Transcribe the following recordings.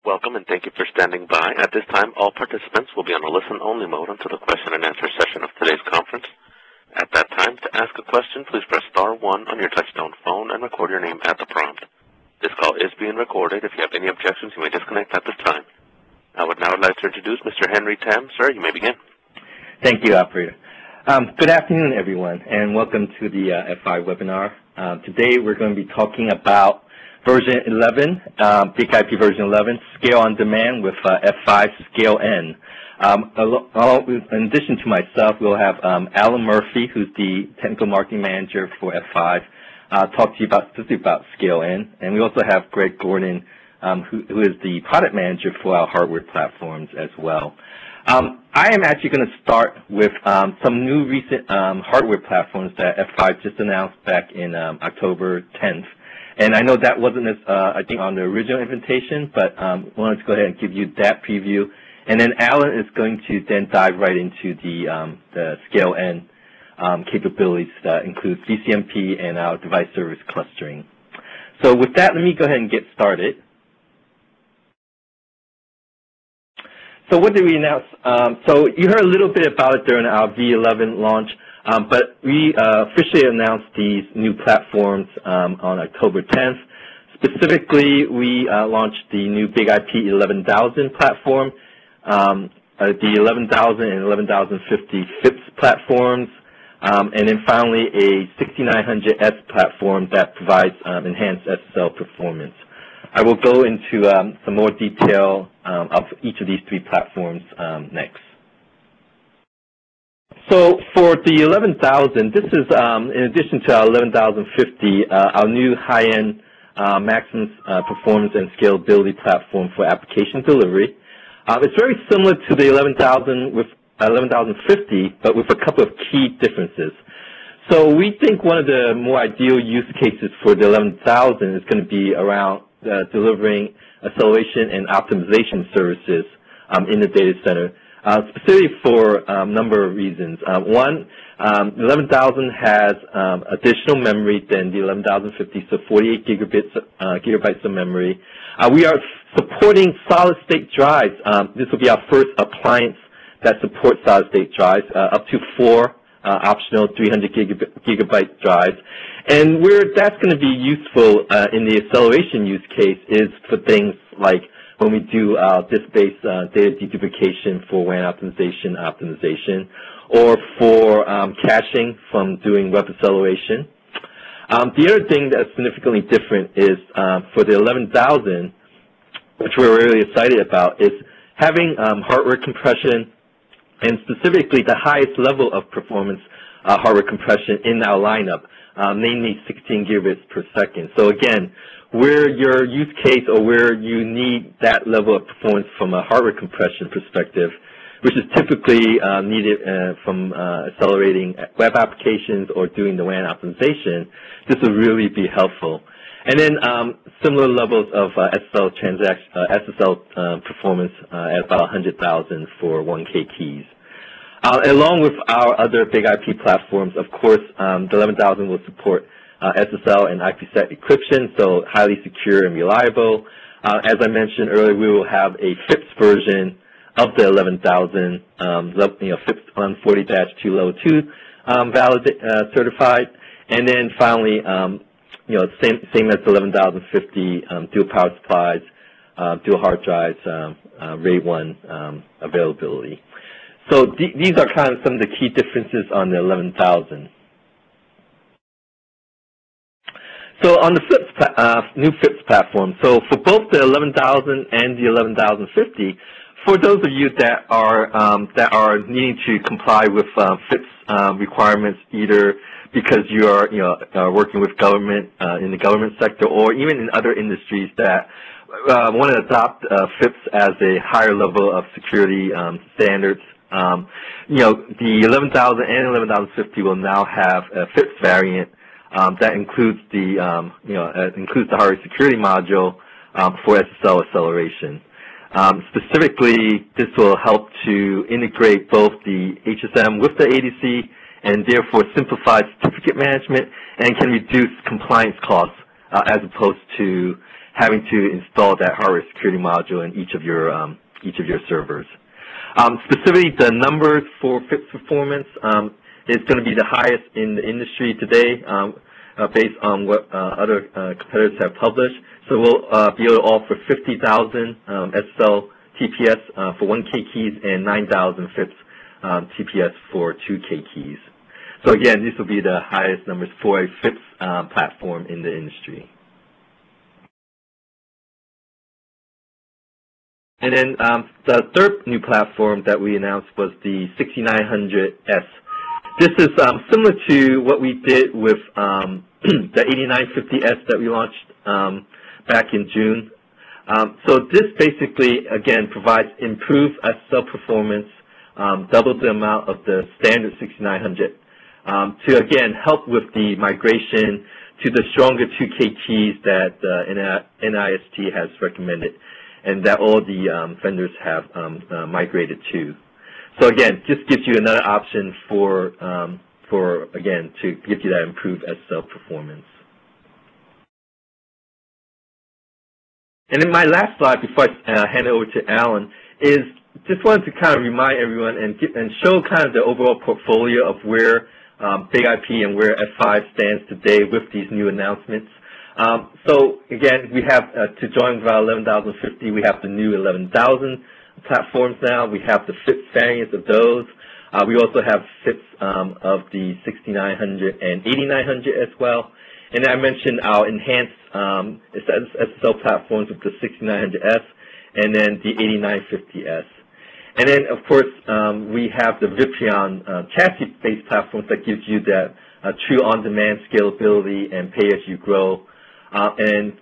Welcome and thank you for standing by. At this time, all participants will be on a listen-only mode until the question and answer session of today's conference. At that time, to ask a question, please press *1 on your touchtone phone and record your name at the prompt. This call is being recorded. If you have any objections, you may disconnect at this time. I would now like to introduce Mr. Henry Tam. Sir, you may begin. Thank you, operator. Good afternoon, everyone, and welcome to the F5 webinar. Today, we're going to be talking about version 11, Big IP version 11, Scale on Demand with F5 ScaleN. In addition to myself, we'll have Alan Murphy, who's the Technical Marketing Manager for F5, talk to you specifically about ScaleN. And we also have Greg Gordon, who is the Product Manager for our hardware platforms as well. I am actually going to start with some new recent hardware platforms that F5 just announced back in October 10th. And I know that wasn't, I think, on the original invitation, but I wanted to go ahead and give you that preview. And then Alan is going to then dive right into the ScaleN capabilities that includes VCMP and our device service clustering. So with that, let me go ahead and get started. So what did we announce? So you heard a little bit about it during our V11 launch, but we officially announced these new platforms on October 10th. Specifically, we launched the new Big IP 11,000 platform, the 11,000 and 11,050 FIPS platforms, and then finally a 6900S platform that provides enhanced SSL performance. I will go into some more detail of each of these three platforms next. So for the 11,000, this is in addition to our 11,050, our new high-end maximum performance and scalability platform for application delivery. It's very similar to the 11,000 with 11,050, but with a couple of key differences. So we think one of the more ideal use cases for the 11,000 is going to be around delivering acceleration and optimization services in the data center, specifically for a number of reasons. One, 11,000 has additional memory than the 11,050, so 48 gigabytes of memory. We are supporting solid-state drives. This will be our first appliance that supports solid-state drives, up to 4 optional 300 gigabyte drives. And where that's going to be useful in the acceleration use case is for things like when we do disk-based data deduplication for WAN optimization, or for caching from doing web acceleration. The other thing that's significantly different is for the 11,000, which we're really excited about, is having hardware compression, and specifically the highest level of performance hardware compression in our lineup, namely 16 gigabits per second. So again, where your use case or where you need that level of performance from a hardware compression perspective, which is typically needed from accelerating web applications or doing the WAN optimization, this will really be helpful. And then similar levels of SSL performance at about 100,000 for 1K keys. Along with our other Big IP platforms, of course, the 11,000 will support SSL and IPsec encryption, so highly secure and reliable. As I mentioned earlier, we will have a FIPS version of the 11,000, FIPS 140-2 Level 2 certified, and then finally, same as the 11,050, dual power supplies, dual hard drives, RAID 1 availability. So these are kind of some of the key differences on the 11,000. So on the new FIPS platform, so for both the 11,000 and the 11,050, for those of you that are needing to comply with FIPS requirements, either because you are working with government in the government sector, or even in other industries that want to adopt FIPS as a higher level of security standards, the 11,000 and 11,050 will now have a FIPS variant that includes the hardware security module for SSL acceleration. Specifically, this will help to integrate both the HSM with the ADC and therefore simplify certificate management and can reduce compliance costs as opposed to having to install that hardware security module in each of your servers. Specifically, the numbers for FIPS performance is going to be the highest in the industry today, based on what other competitors have published. So we'll be able to offer 50,000 SSL TPS for 1K keys and 9,000 FIPS TPS for 2K keys. So again, these will be the highest numbers for a FIPS platform in the industry. And then the third new platform that we announced was the 6900S. This is similar to what we did with the 8950S that we launched back in June. So this basically, again, provides improved SSL performance, double the amount of the standard 6900, to, again, help with the migration to the stronger 2K keys that NIST has recommended, and that all the vendors have migrated to. So again, just gives you another option for again, to give you that improved SSL performance. And then my last slide before I hand it over to Alan is just wanted to kind of remind everyone and show kind of the overall portfolio of where BIG-IP and where F5 stands today with these new announcements. So again, we have to join with our 11,050, we have the new 11,000 platforms now. We have the FIPS variants of those. We also have FIPS of the 6900 and 8900 as well. And I mentioned our enhanced SSL platforms with the 6900S and then the 8950S. And then, of course, we have the VIPRION chassis-based platforms that gives you that true on-demand scalability and pay-as-you-grow, and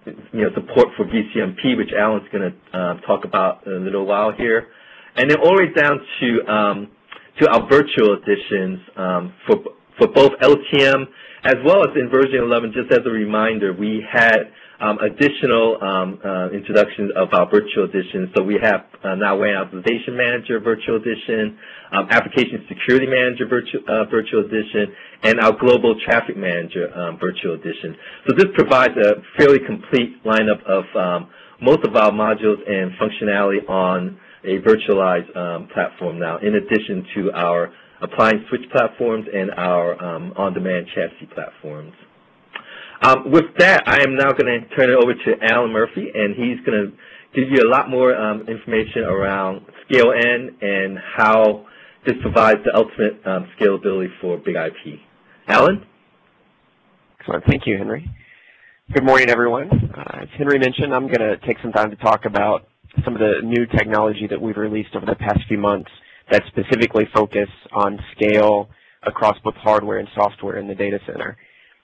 support for VCMP, which Alan's going to talk about in a little while here. And then all the way down to our virtual editions for both LTM as well as in version 11. Just as a reminder, we had additional introductions of our virtual editions. So we have now WAN Authorization Manager Virtual Edition, Application Security Manager Virtual Edition, and our Global Traffic Manager Virtual Edition. So this provides a fairly complete lineup of most of our modules and functionality on a virtualized platform now, in addition to our appliance switch platforms and our on-demand chassis platforms. With that, I am now going to turn it over to Alan Murphy, and he's going to give you a lot more information around ScaleN and how this provides the ultimate scalability for BIG-IP. Alan? Excellent. Thank you, Henry. Good morning, everyone. As Henry mentioned, I'm going to take some time to talk about some of the new technology that we've released over the past few months that specifically focus on scale across both hardware and software in the data center.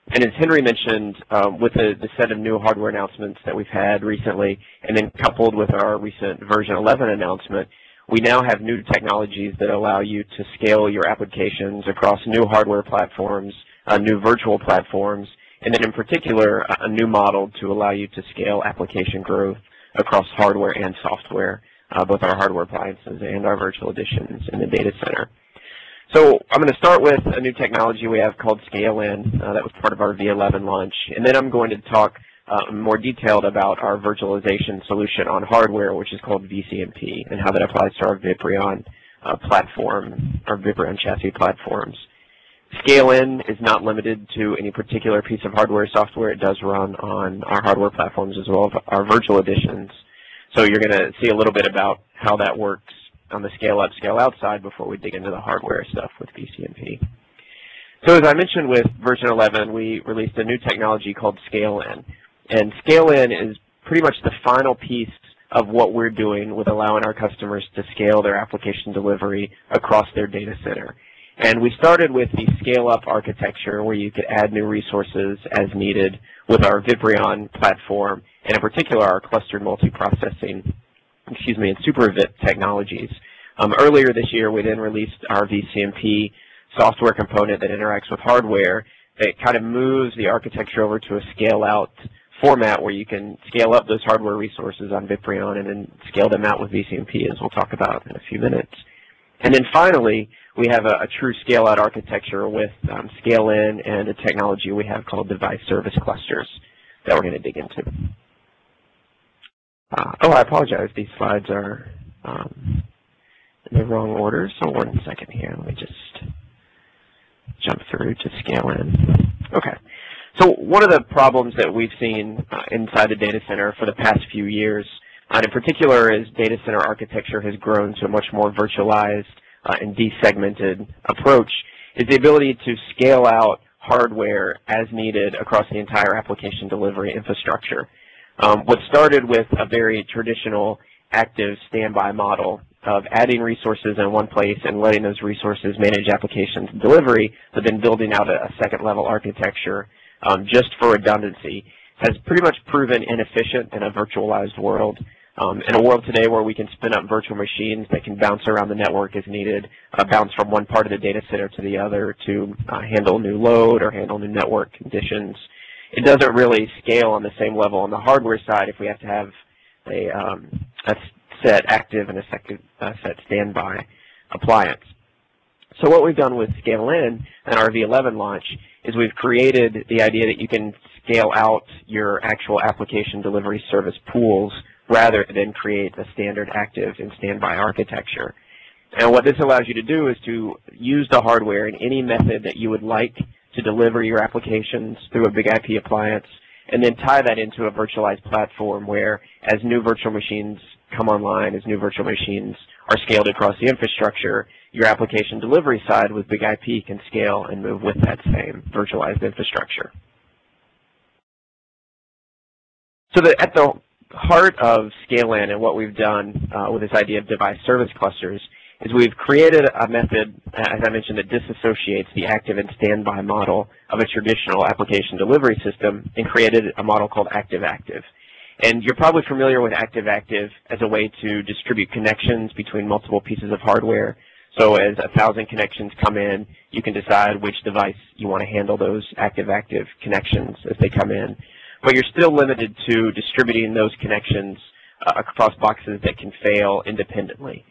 And as Henry mentioned, with the set of new hardware announcements that we've had recently, and then coupled with our recent version 11 announcement, we now have new technologies that allow you to scale your applications across new hardware platforms, new virtual platforms, and then in particular, a new model to allow you to scale application growth across hardware and software, both our hardware appliances and our virtual editions in the data center. So I'm going to start with a new technology we have called ScaleN. That was part of our V11 launch. And then I'm going to talk more detailed about our virtualization solution on hardware, which is called VCMP, and how that applies to our VIPRION platform, our VIPRION chassis platforms. ScaleN is not limited to any particular piece of hardware or software. It does run on our hardware platforms as well as our virtual editions. So you're going to see a little bit about how that works on the scale-up, scale-out side before we dig into the hardware stuff with VCMP. So as I mentioned with version 11, we released a new technology called ScaleN. And ScaleN is pretty much the final piece of what we're doing with allowing our customers to scale their application delivery across their data center. And we started with the scale-up architecture where you could add new resources as needed with our VIPRION platform, and in particular our clustered multiprocessing, and SuperVIP technologies. Earlier this year, we then released our VCMP software component that interacts with hardware that kind of moves the architecture over to a scale-out format where you can scale up those hardware resources on VIPRION and then scale them out with VCMP, as we'll talk about in a few minutes. And then finally, we have a true scale-out architecture with ScaleN and a technology we have called device service clusters that we're going to dig into. Oh, I apologize. These slides are in the wrong order, so 1 second here. Let me just jump through to ScaleN. Okay. So one of the problems that we've seen inside the data center for the past few years, and in particular as data center architecture has grown to a much more virtualized and desegmented approach, is the ability to scale out hardware as needed across the entire application delivery infrastructure. What started with a very traditional active standby model of adding resources in one place and letting those resources manage applications delivery, but then building out a second-level architecture just for redundancy, has pretty much proven inefficient in a virtualized world. In a world today where we can spin up virtual machines that can bounce around the network as needed, bounce from one part of the data center to the other to handle new load or handle new network conditions, it doesn't really scale on the same level on the hardware side if we have to have a set active and a set standby appliance. So what we've done with ScaleN and our V11 launch is we've created the idea that you can scale out your actual application delivery service pools rather than create a standard active and standby architecture. And what this allows you to do is to use the hardware in any method that you would like to deliver your applications through a big IP appliance, and then tie that into a virtualized platform where as new virtual machines come online, as new virtual machines are scaled across the infrastructure, your application delivery side with big IP can scale and move with that same virtualized infrastructure. So at the heart of ScaleN and what we've done with this idea of device service clusters is we've created a method, as I mentioned, that disassociates the active and standby model of a traditional application delivery system and created a model called active-active. And you're probably familiar with active-active as a way to distribute connections between multiple pieces of hardware. So as 1,000 connections come in, you can decide which device you want to handle those active-active connections as they come in. But you're still limited to distributing those connections across boxes that can fail independently.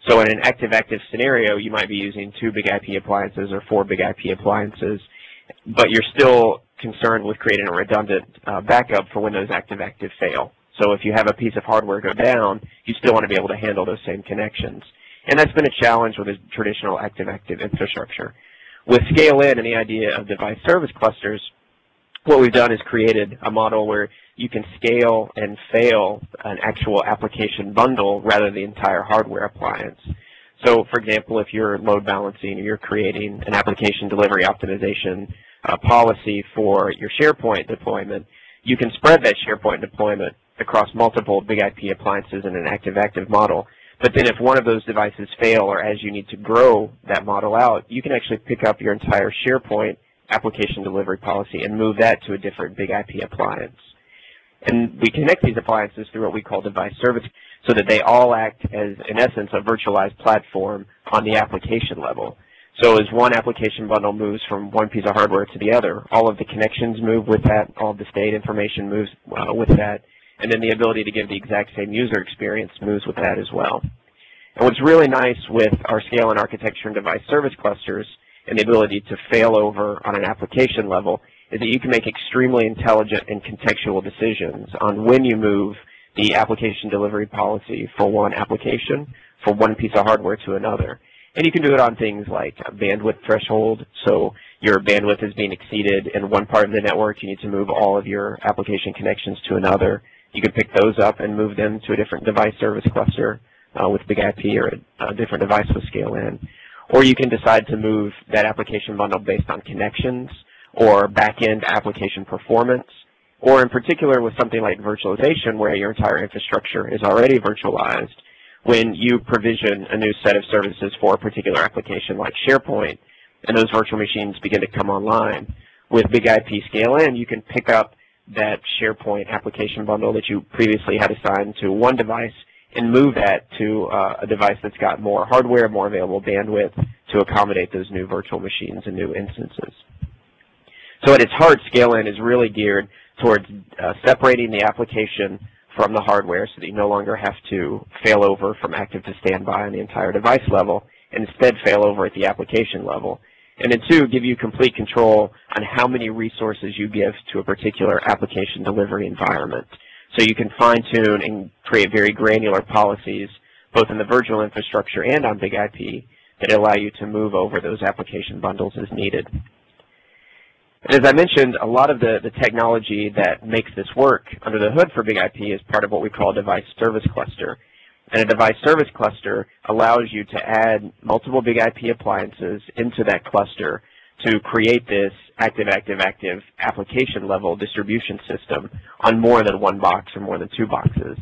So in an active-active scenario, you might be using 2 big IP appliances or 4 big IP appliances, but you're still concerned with creating a redundant backup for when those active-active fail. So if you have a piece of hardware go down, you still want to be able to handle those same connections. And that's been a challenge with a traditional active-active infrastructure. With ScaleN and the idea of device service clusters, what we've done is created a model where you can scale and fail an actual application bundle rather than the entire hardware appliance. So, for example, if you're load balancing or you're creating an application delivery optimization policy for your SharePoint deployment, you can spread that SharePoint deployment across multiple big IP appliances in an active-active model. But then if one of those devices fail or as you need to grow that model out, you can actually pick up your entire SharePoint application delivery policy and move that to a different big IP appliance. And we connect these appliances through what we call device service so that they all act as, in essence, a virtualized platform on the application level. So as one application bundle moves from one piece of hardware to the other, all of the connections move with that, all of the state information moves with that, and then the ability to give the exact same user experience moves with that as well. And what's really nice with our ScaleN architecture and device service clusters and the ability to fail over on an application level is that you can make extremely intelligent and contextual decisions on when you move the application delivery policy for one application, for one piece of hardware to another. And you can do it on things like a bandwidth threshold. So your bandwidth is being exceeded in one part of the network. You need to move all of your application connections to another. You can pick those up and move them to a different device service cluster with big IP or a different device with ScaleN. Or you can decide to move that application bundle based on connections or back-end application performance, or in particular with something like virtualization where your entire infrastructure is already virtualized. When you provision a new set of services for a particular application like SharePoint, and those virtual machines begin to come online, with big IP ScaleN, you can pick up that SharePoint application bundle that you previously had assigned to one device and move that to a device that's got more hardware, more available bandwidth to accommodate those new virtual machines and new instances. So at its heart, ScaleN is really geared towards separating the application from the hardware so that you no longer have to fail over from active to standby on the entire device level, and instead fail over at the application level. And then 2, give you complete control on how many resources you give to a particular application delivery environment. So you can fine-tune and create very granular policies, both in the virtual infrastructure and on Big IP, that allow you to move over those application bundles as needed. And as I mentioned, a lot of the technology that makes this work under the hood for Big IP is part of what we call a device service cluster. And a device service cluster allows you to add multiple Big IP appliances into that cluster to create this active application level distribution system on more than one box or more than two boxes.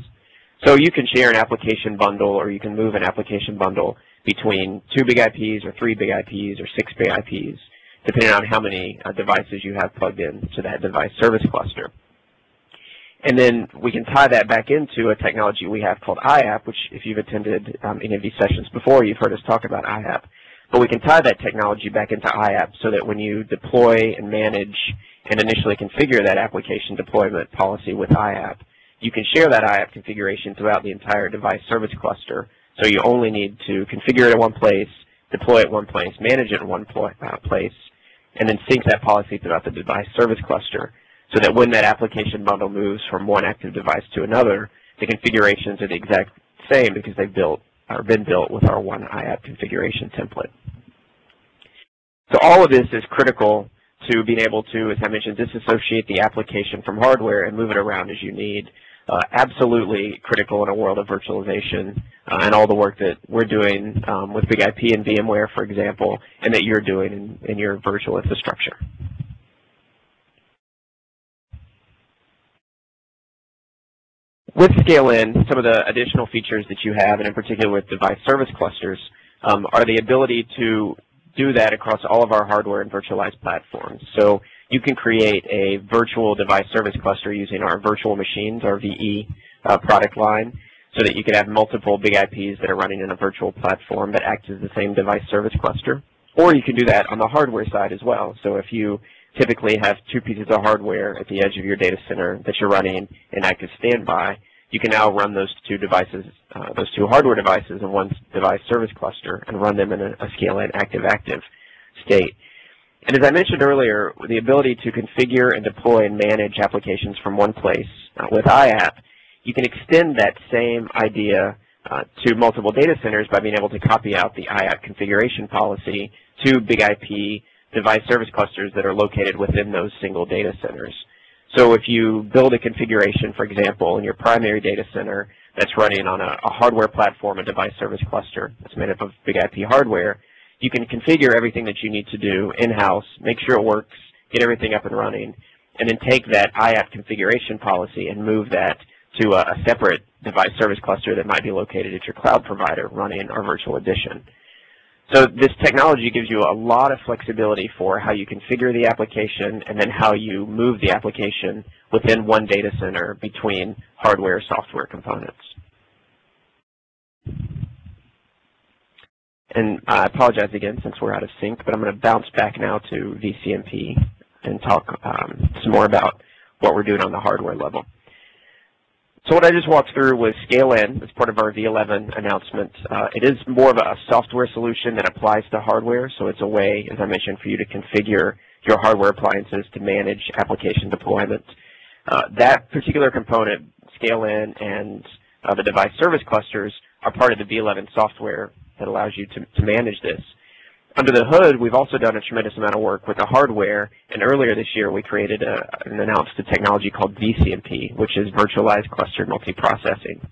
So you can share an application bundle, or you can move an application bundle between 2 Big IPs or 3 Big IPs or 6 Big IPs, depending on how many devices you have plugged in to that device service cluster. And then we can tie that back into a technology we have called IAP, which if you've attended any of these sessions before, you've heard us talk about IAP. But we can tie that technology back into IAP so that when you deploy and manage and initially configure that application deployment policy with IAP, you can share that IAP configuration throughout the entire device service cluster. So you only need to configure it at one place, deploy it one place, manage it in one place, and then sync that policy throughout the device service cluster, so that when that application bundle moves from one active device to another, the configurations are the exact same because they've been built with our one IAP configuration template. So all of this is critical to being able to, as I mentioned, disassociate the application from hardware and move it around as you need. Absolutely critical in a world of virtualization and all the work that we're doing with Big IP and VMware, for example, and that you're doing in your virtual infrastructure. With ScaleN, some of the additional features that you have, and in particular with device service clusters, are the ability to do that across all of our hardware and virtualized platforms. So you can create a virtual device service cluster using our virtual machines, our VE product line, so that you could have multiple Big IPs that are running in a virtual platform that acts as the same device service cluster. Or you can do that on the hardware side as well. So if you typically have 2 pieces of hardware at the edge of your data center that you're running in active standby, you can now run those 2 devices, those 2 hardware devices in one device service cluster and run them in a ScaleN active state. And as I mentioned earlier, the ability to configure and deploy and manage applications from one place with IAP, you can extend that same idea to multiple data centers by being able to copy out the IAP configuration policy to Big IP device service clusters that are located within those single data centers. So if you build a configuration, for example, in your primary data center that's running on a hardware platform, a device service cluster that's made up of Big IP hardware, you can configure everything that you need to do in-house, make sure it works, get everything up and running, and then take that IAP configuration policy and move that to a separate device service cluster that might be located at your cloud provider running our virtual edition. So this technology gives you a lot of flexibility for how you configure the application and then how you move the application within one data center between hardware software components. And I apologize again since we're out of sync, but I'm going to bounce back now to VCMP and talk some more about what we're doing on the hardware level. So what I just walked through was ScaleN as part of our V11 announcement. It is more of a software solution that applies to hardware, so it's a way, as I mentioned, for you to configure your hardware appliances to manage application deployment. That particular component, ScaleN and the device service clusters, are part of the V11 software that allows you to manage this. Under the hood, we've also done a tremendous amount of work with the hardware, and earlier this year we created and announced a technology called VCMP, which is virtualized clustered multiprocessing.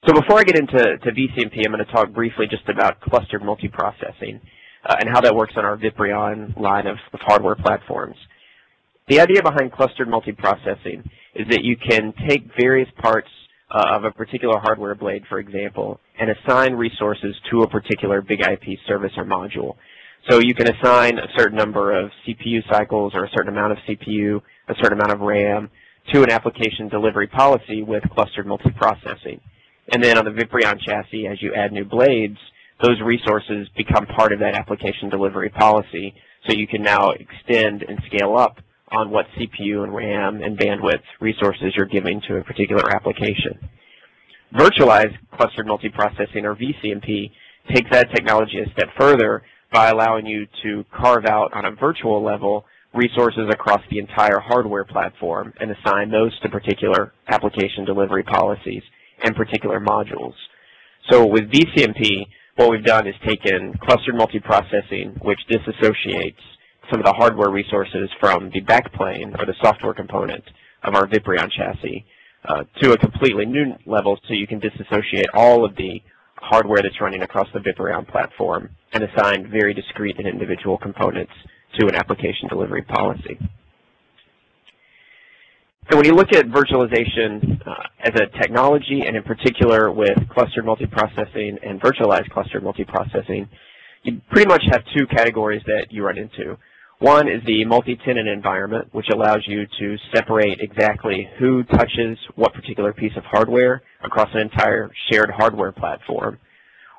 So before I get into VCMP, I'm going to talk briefly just about clustered multiprocessing and how that works on our VIPRION line of hardware platforms. The idea behind clustered multiprocessing is that you can take various parts of a particular hardware blade, for example, and assign resources to a particular Big IP service or module. So you can assign a certain number of CPU cycles or a certain amount of CPU, a certain amount of RAM to an application delivery policy with clustered multiprocessing. And then on the VIPRION chassis, as you add new blades, those resources become part of that application delivery policy, so you can now extend and scale up on what CPU and RAM and bandwidth resources you're giving to a particular application. Virtualized clustered multiprocessing, or VCMP, takes that technology a step further by allowing you to carve out on a virtual level resources across the entire hardware platform and assign those to particular application delivery policies and particular modules. So with VCMP, what we've done is taken clustered multiprocessing, which disassociates some of the hardware resources from the backplane or the software component of our VIPRION chassis to a completely new level, so you can disassociate all of the hardware that's running across the VIPRION platform and assign very discrete and individual components to an application delivery policy. So when you look at virtualization as a technology, and in particular with clustered multiprocessing and virtualized clustered multiprocessing, you pretty much have two categories that you run into. One is the multi-tenant environment, which allows you to separate exactly who touches what particular piece of hardware across an entire shared hardware platform.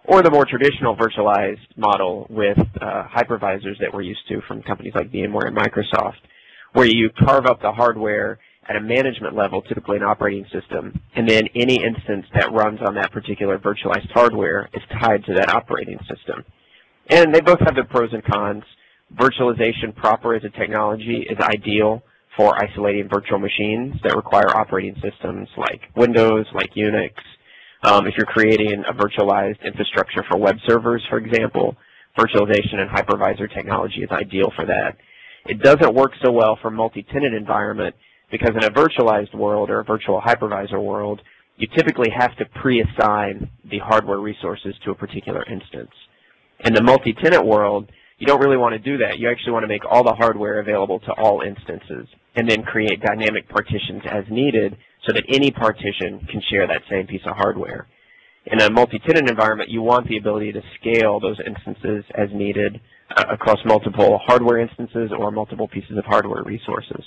Or the more traditional virtualized model with hypervisors that we're used to from companies like VMware and Microsoft, where you carve up the hardware at a management level, typically an operating system, and then any instance that runs on that particular virtualized hardware is tied to that operating system. And they both have their pros and cons. Virtualization proper as a technology is ideal for isolating virtual machines that require operating systems like Windows, like Unix. If you're creating a virtualized infrastructure for web servers, for example, virtualization and hypervisor technology is ideal for that. It doesn't work so well for multi-tenant environment because in a virtualized world or a virtual hypervisor world, you typically have to pre-assign the hardware resources to a particular instance. In the multi-tenant world, you don't really want to do that. You actually want to make all the hardware available to all instances and then create dynamic partitions as needed so that any partition can share that same piece of hardware. In a multi-tenant environment, you want the ability to scale those instances as needed across multiple hardware instances or multiple pieces of hardware resources.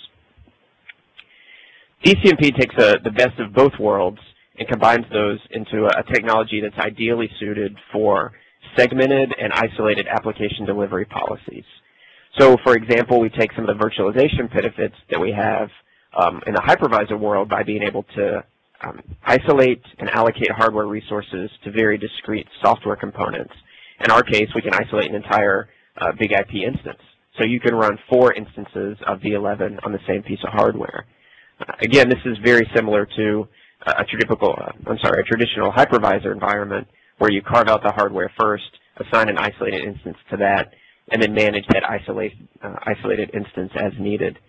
VCMP takes the best of both worlds and combines those into a technology that's ideally suited for segmented and isolated application delivery policies. So, for example, we take some of the virtualization benefits that we have in the hypervisor world by being able to isolate and allocate hardware resources to very discrete software components. In our case, we can isolate an entire big IP instance. So you can run 4 instances of v11 on the same piece of hardware. Again, this is very similar to a traditional hypervisor environment where you carve out the hardware first, assign an isolated instance to that, and then manage that isolated instance as needed.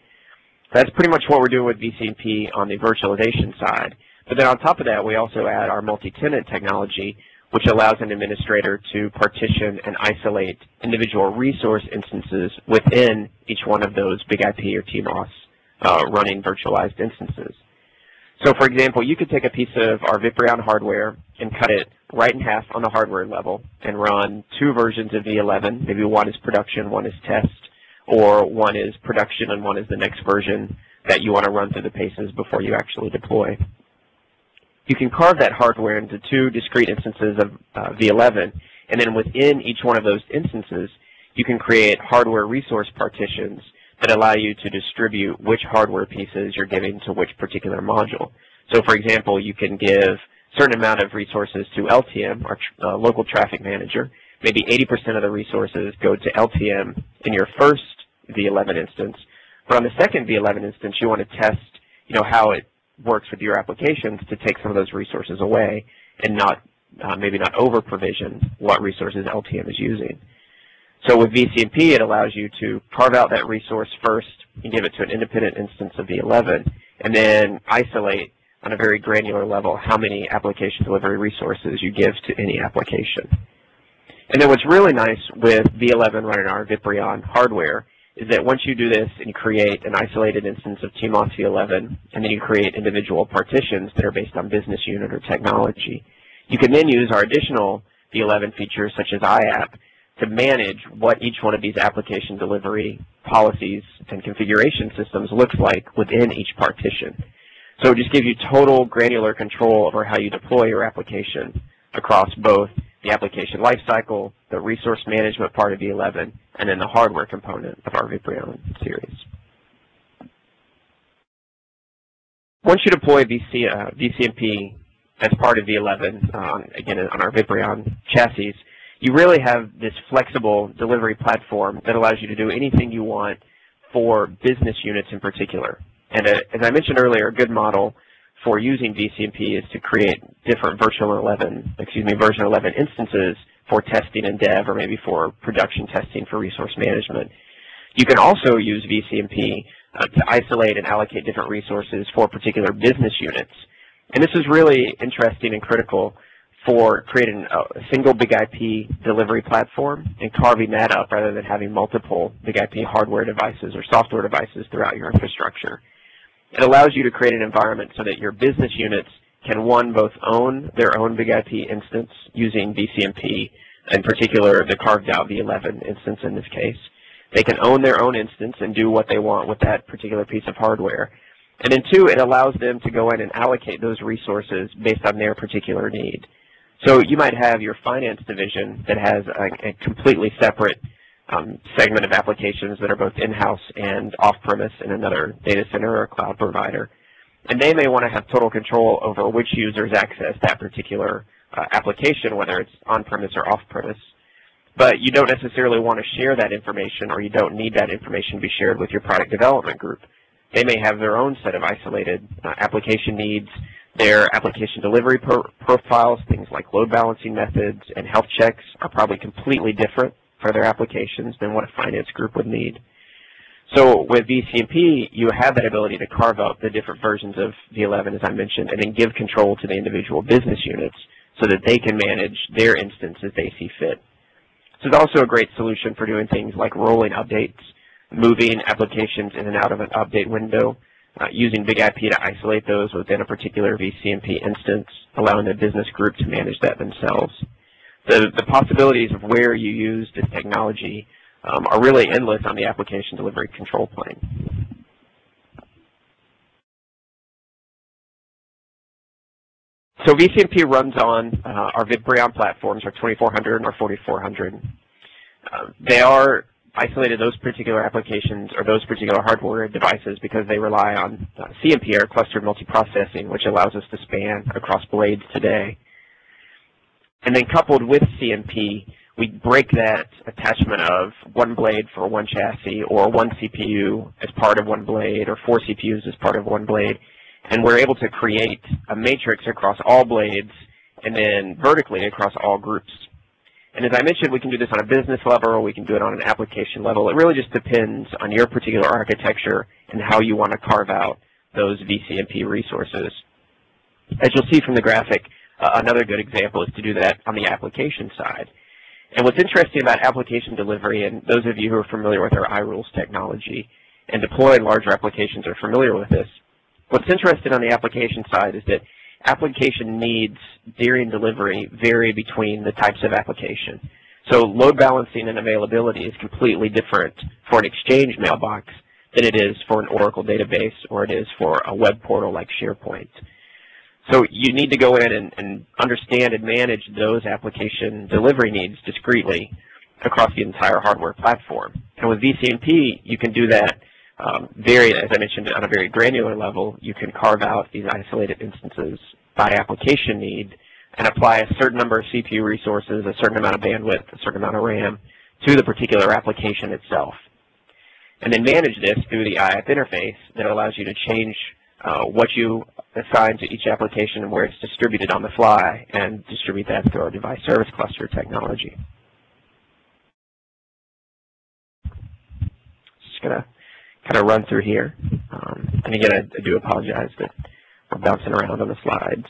That's pretty much what we're doing with VCMP on the virtualization side. But then on top of that, we also add our multi-tenant technology, which allows an administrator to partition and isolate individual resource instances within each one of those big IP or TMOS running virtualized instances. So for example, you could take a piece of our VIPRION hardware and cut it right in half on the hardware level and run 2 versions of v11. Maybe one is production, one is test, or one is production and one is the next version that you want to run through the paces before you actually deploy. You can carve that hardware into 2 discrete instances of v11, and then within each one of those instances, you can create hardware resource partitions that allow you to distribute which hardware pieces you're giving to which particular module. So for example, you can give a certain amount of resources to LTM, our local traffic manager. Maybe 80% of the resources go to LTM in your first v11 instance. But on the second v11 instance, you want to test how it works with your applications to take some of those resources away and maybe not over-provision what resources LTM is using. So with VCMP, it allows you to carve out that resource first and give it to an independent instance of v11, and then isolate on a very granular level how many application delivery resources you give to any application. And then what's really nice with v11 running our VIPRION hardware is that once you do this and you create an isolated instance of TMOS v11, and then you create individual partitions that are based on business unit or technology, you can then use our additional v11 features such as IAP to manage what each one of these application delivery policies and configuration systems looks like within each partition. So it just gives you total granular control over how you deploy your application across both the application lifecycle, the resource management part of v11, and then the hardware component of our VIPRION series. Once you deploy VCMP as part of v11, again on our VIPRION chassis, you really have this flexible delivery platform that allows you to do anything you want for business units in particular. And as I mentioned earlier, a good model for using VCMP is to create different version 11 instances for testing and dev, or maybe for production testing for resource management. You can also use VCMP to isolate and allocate different resources for particular business units. And this is really interesting and critical for creating a single Big IP delivery platform and carving that up rather than having multiple Big IP hardware devices or software devices throughout your infrastructure. It allows you to create an environment so that your business units can, one, both own their own Big IP instance using VCMP, in particular the carved out v11 instance in this case. They can own their own instance and do what they want with that particular piece of hardware. And then two, it allows them to go in and allocate those resources based on their particular need. So you might have your finance division that has a completely separate segment of applications that are both in-house and off-premise in another data center or cloud provider. And they may want to have total control over which users access that particular application, whether it's on-premise or off-premise. But you don't necessarily want to share that information, or you don't need that information to be shared with your product development group. They may have their own set of isolated application needs. Their application delivery profiles, things like load balancing methods and health checks, are probably completely different for their applications than what a finance group would need. So with VCMP, you have that ability to carve out the different versions of v11, as I mentioned, and then give control to the individual business units so that they can manage their instance as they see fit. So it's also a great solution for doing things like rolling updates, moving applications in and out of an update window, using Big IP to isolate those within a particular VCMP instance, allowing the business group to manage that themselves. The possibilities of where you use this technology are really endless on the application delivery control plane. So VCMP runs on our VIPRION platforms, our 2400 and our 4400. They are isolated, those particular applications or those particular hardware devices, because they rely on CMP, or clustered multiprocessing, which allows us to span across blades today. And then coupled with CMP, we break that attachment of one blade for one chassis, or one CPU as part of one blade, or 4 CPUs as part of one blade, and we're able to create a matrix across all blades and then vertically across all groups. And as I mentioned, we can do this on a business level, or we can do it on an application level. It really just depends on your particular architecture and how you want to carve out those VCMP resources. As you'll see from the graphic, another good example is to do that on the application side. And what's interesting about application delivery, and those of you who are familiar with our iRules technology and deploying larger applications are familiar with this, what's interesting on the application side is that application needs during delivery vary between the types of application. So load balancing and availability is completely different for an Exchange mailbox than it is for an Oracle database, or it is for a web portal like SharePoint. So you need to go in and understand and manage those application delivery needs discretely across the entire hardware platform. And with VCMP, you can do that as I mentioned, on a very granular level. You can carve out these isolated instances by application need and apply a certain number of CPU resources, a certain amount of bandwidth, a certain amount of RAM to the particular application itself. And then manage this through the IAP interface that allows you to change what you assign to each application and where it's distributed on the fly, and distribute that through our device service cluster technology. Just going to kind of run through here. And again, I do apologize that we're bouncing around on the slides.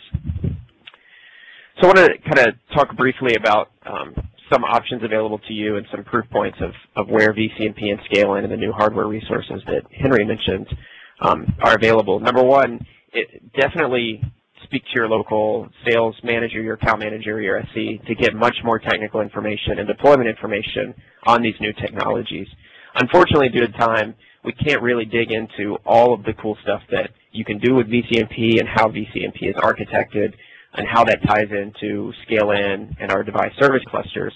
So I want to kind of talk briefly about some options available to you and some proof points of where VCMP and ScaleN and the new hardware resources that Henry mentioned are available. Number one, definitely speak to your local sales manager, your account manager, your SC to get much more technical information and deployment information on these new technologies. Unfortunately, due to time, we can't really dig into all of the cool stuff that you can do with VCMP and how VCMP is architected and how that ties into ScaleN and our device service clusters.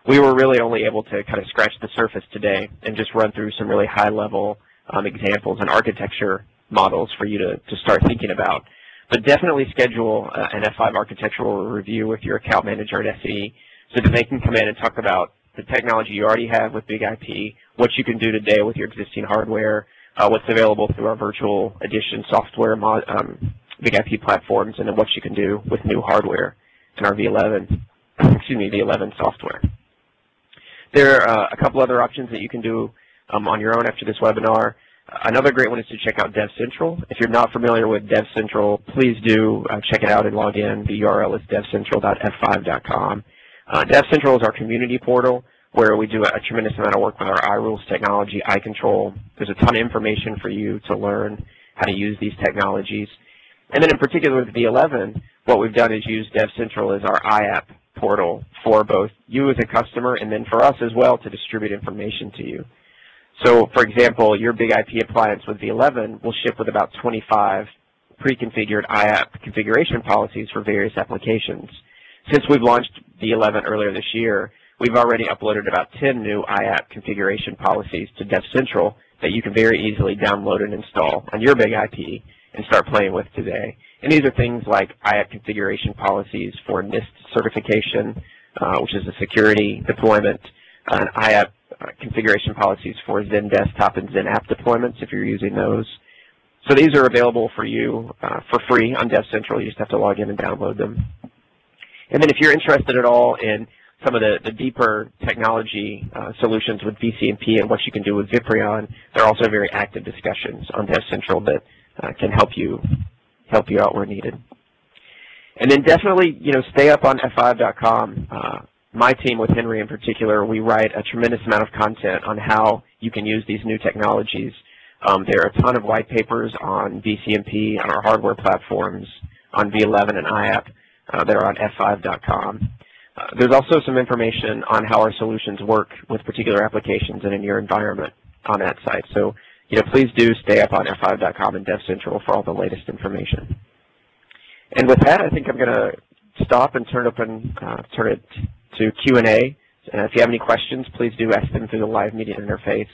We were really only able to kind of scratch the surface today and just run through some really high-level examples and architecture models for you to start thinking about. But definitely schedule an F5 architectural review with your account manager at SE so that they can come in and talk about the technology you already have with Big IP, what you can do today with your existing hardware, what's available through our virtual edition software Big IP platforms, and then what you can do with new hardware in our V11 software. There are a couple other options that you can do on your own after this webinar. Another great one is to check out Dev Central. If you're not familiar with Dev Central, please do check it out and log in. The URL is devcentral.f5.com. Dev Central is our community portal where we do a tremendous amount of work with our iRules technology, iControl. There's a ton of information for you to learn how to use these technologies. And then in particular with V11, what we've done is use Dev Central as our IAP portal for both you as a customer and then for us as well to distribute information to you. So, for example, your Big IP appliance with V11 will ship with about 25 pre-configured IAP configuration policies for various applications. Since we've launched V11 earlier this year, we've already uploaded about 10 new IAP configuration policies to Dev Central that you can very easily download and install on your Big IP and start playing with today. And these are things like IAP configuration policies for NIST certification, which is a security deployment, and IAP configuration policies for Zen Desktop and Zen App deployments if you're using those. So these are available for you for free on Dev Central. You just have to log in and download them. And then if you're interested at all in some of the deeper technology solutions with VCMP and what you can do with VIPRION, there are also very active discussions on Dev Central that can help you out where needed. And then definitely, stay up on F5.com. My team, with Henry in particular, we write a tremendous amount of content on how you can use these new technologies. There are a ton of white papers on VCMP, on our hardware platforms, on V11 and IAP that are on F5.com. There's also some information on how our solutions work with particular applications and in your environment on that site. So, please do stay up on F5.com and Dev Central for all the latest information. And with that, I think I'm going to stop and turn it to Q&A. If you have any questions, please do ask them through the live media interface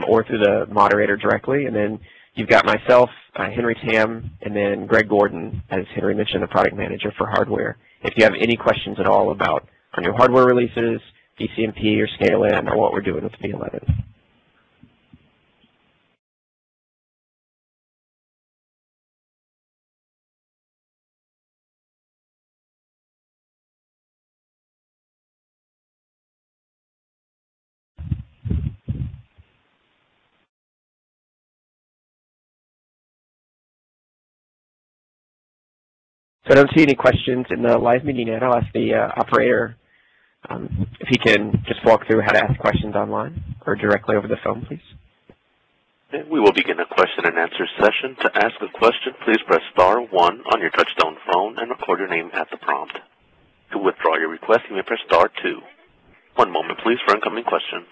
or through the moderator directly. And then you've got myself, Henry Tam, and then Greg Gordon, as Henry mentioned, the product manager for hardware. If you have any questions at all about our new hardware releases, VCMP or ScaleN, or what we're doing with V11. So I don't see any questions in the live meeting yet. I'll ask the operator if he can just walk through how to ask questions online or directly over the phone, please. And we will begin a question and answer session. To ask a question, please press *1 on your touchtone phone and record your name at the prompt. To withdraw your request, you may press *2. One moment, please, for incoming questions.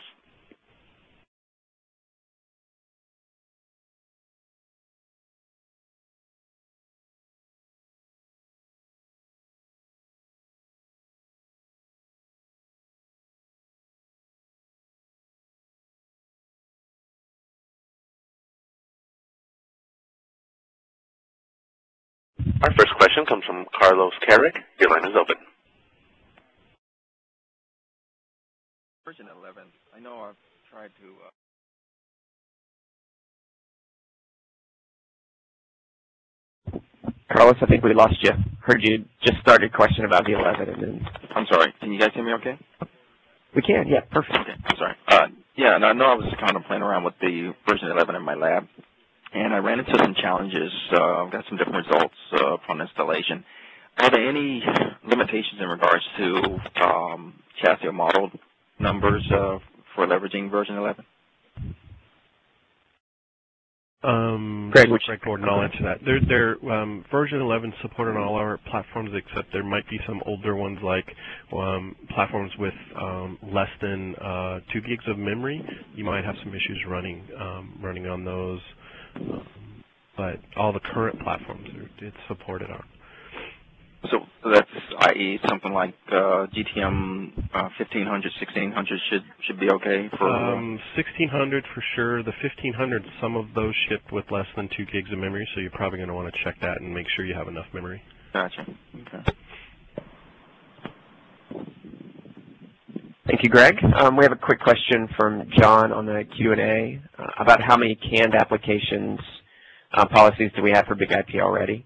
Our first question comes from Carlos Carrick. Your line is open. Version 11. I know I've tried to... Carlos, I think we lost you. Heard you just started a question about V11. And then... I'm sorry. Can you guys hear me okay? We can, yeah, perfect. Okay, I'm sorry. Yeah, and I know I was kind of playing around with the version 11 in my lab, and I ran into some challenges. Got some different results upon installation. Are there any limitations in regards to chassis or model numbers for leveraging version 11? Greg Gordon, I'll answer that. Version 11 supported on all our platforms, except there might be some older ones like platforms with less than 2 gigs of memory. You might have some issues running on those. But all the current platforms it's supported on. So that's, i.e., something like GTM 1500, 1600 should be okay for 1600 for sure. The 1500, some of those shipped with less than 2 gigs of memory, so you're probably going to want to check that and make sure you have enough memory. Gotcha. Okay. And Thank you, Greg. We have a quick question from John on the Q&A about how many canned applications policies do we have for Big IP already.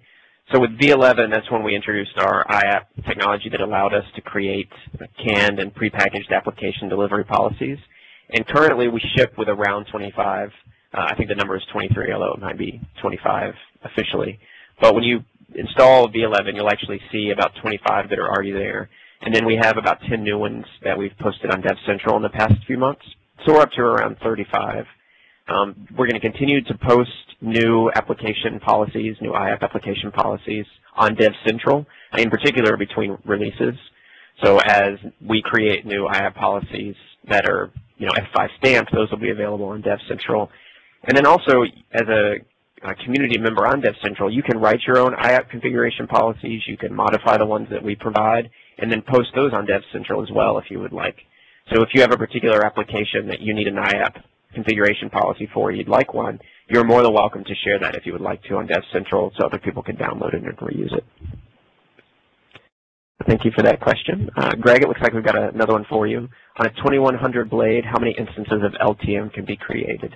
So with V11, that's when we introduced our IAP technology that allowed us to create canned and prepackaged application delivery policies. And currently we ship with around 25. I think the number is 23, although it might be 25 officially. But when you install V11, you'll actually see about 25 that are already there. And then we have about 10 new ones that we've posted on Dev Central in the past few months. So we're up to around 35. We're going to continue to post new application policies, new IAP application policies on Dev Central, in particular between releases. So as we create new IAP policies that are, F5 stamped, those will be available on Dev Central. And then also, as a community member on Dev Central, you can write your own IAP configuration policies. You can modify the ones that we provide, and then post those on Dev Central as well if you would like. So if you have a particular application that you need an IAP configuration policy for, you'd like one, you're more than welcome to share that if you would like to on Dev Central so other people can download it and reuse it. Thank you for that question. Greg, it looks like we've got another one for you. On a 2100 blade, how many instances of LTM can be created?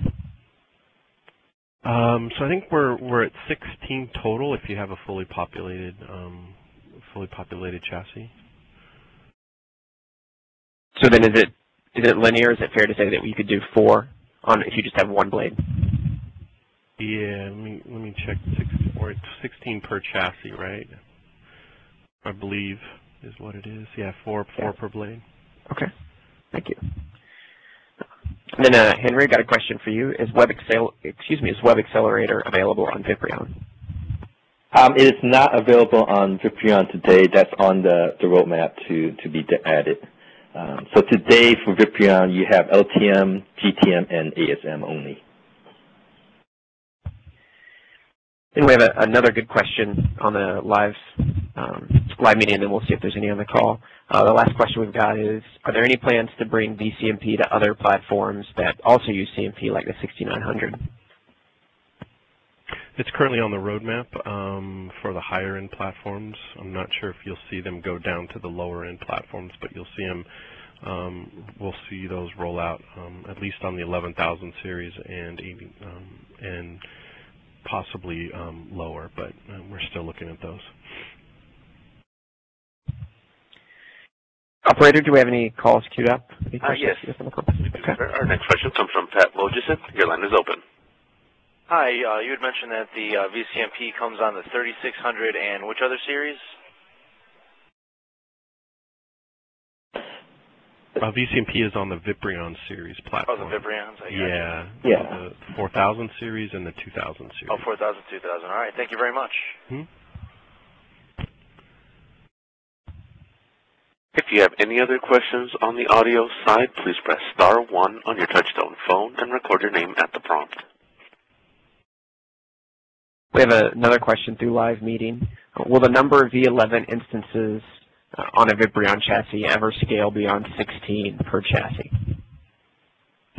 So I think we're at 16 total if you have a fully populated chassis. So then is it linear? Is it fair to say that you could do 4 on if you just have one blade? Yeah, let me check. We're at 16 per chassis, right? I believe is what it is. Yeah, 4 per blade. Okay, thank you. And then Henry, got a question for you. Is Web Accelerator available on VIPRION? It is not available on VIPRION today. That's on the roadmap to be added. So today for VIPRION, you have LTM, GTM, and ASM only. And we have another good question on the live meeting, and then we'll see if there's any on the call. The last question we've got is, are there any plans to bring VCMP to other platforms that also use CMP, like the 6900? It's currently on the roadmap for the higher-end platforms. I'm not sure if you'll see them go down to the lower-end platforms, but you'll see them. We'll see those roll out at least on the 11,000 series and possibly lower, but we're still looking at those. Operator, do we have any calls queued up? Yes. Okay. Our next question comes from Pat Wojcicki. Your line is open. Hi, you had mentioned that the VCMP comes on the 3600 and which other series? VCMP is on the VIPRION series platform. Oh, the VIPRIONs? Yeah. Yeah. The 4000 series and the 2000 series. Oh, 4000, 2000. All right. Thank you very much. If you have any other questions on the audio side, please press *1 on your touchtone phone and record your name at the prompt. We have another question through live meeting. Will the number of V11 instances on a VIPRION chassis ever scale beyond 16 per chassis?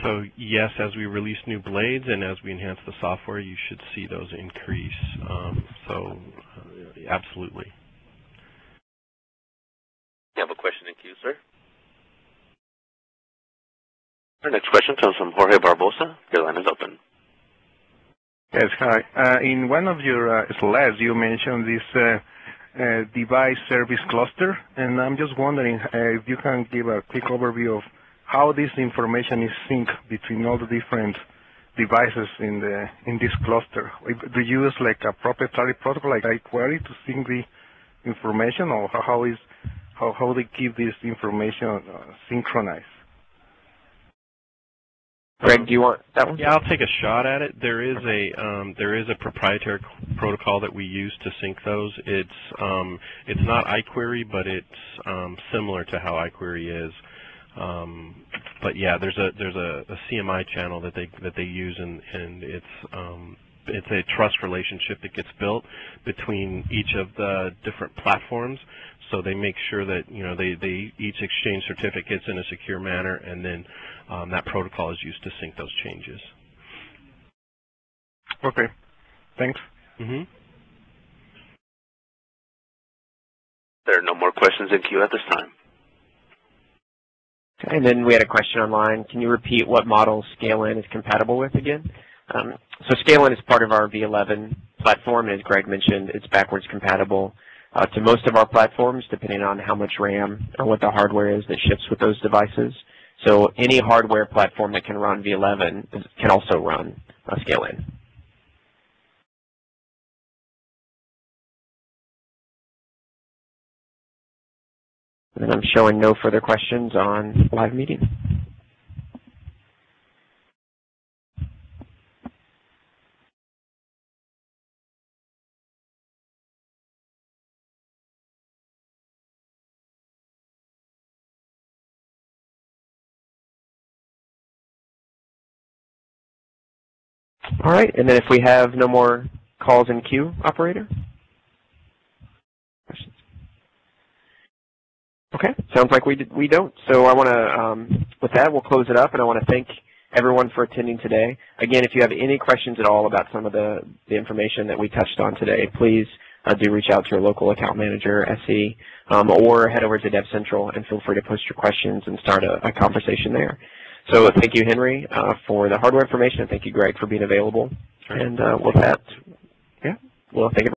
So yes, as we release new blades and as we enhance the software, you should see those increase. Absolutely. You have a question in queue, sir? Our next question comes from Jorge Barbosa. Your line is open. Yes, hi. In one of your slides, you mentioned this device service cluster, and I'm just wondering if you can give a quick overview of how this information is synced between all the different devices in this cluster. Do you use like a proprietary protocol like iQuery to sync the information, or how they keep this information synchronized? Greg, do you want that one? Yeah, I'll take a shot at it. There is a proprietary protocol that we use to sync those. It's not iQuery, but it's similar to how iQuery is. But yeah, there's a CMI channel that they use, and it's a trust relationship that gets built between each of the different platforms. So they make sure that they each exchange certificates in a secure manner, and then that protocol is used to sync those changes. Okay, thanks. There are no more questions in queue at this time. Okay, and then we had a question online. Can you repeat what model ScaleN is compatible with again? So ScaleN is part of our v11 platform, and as Greg mentioned, it's backwards compatible to most of our platforms, depending on how much RAM or what the hardware is that ships with those devices. So any hardware platform that can run v11 can also run ScaleN. And then I'm showing no further questions on live meeting. All right, and then if we have no more calls in queue, operator? Questions? Okay, sounds like we don't. So I want to, with that, we'll close it up, and I want to thank everyone for attending today. Again, if you have any questions at all about some of the information that we touched on today, please do reach out to your local account manager, SE, or head over to Dev Central and feel free to post your questions and start a conversation there. So thank you, Henry, for the hardware information, and thank you, Greg, for being available. And with that, yeah, well, thank you.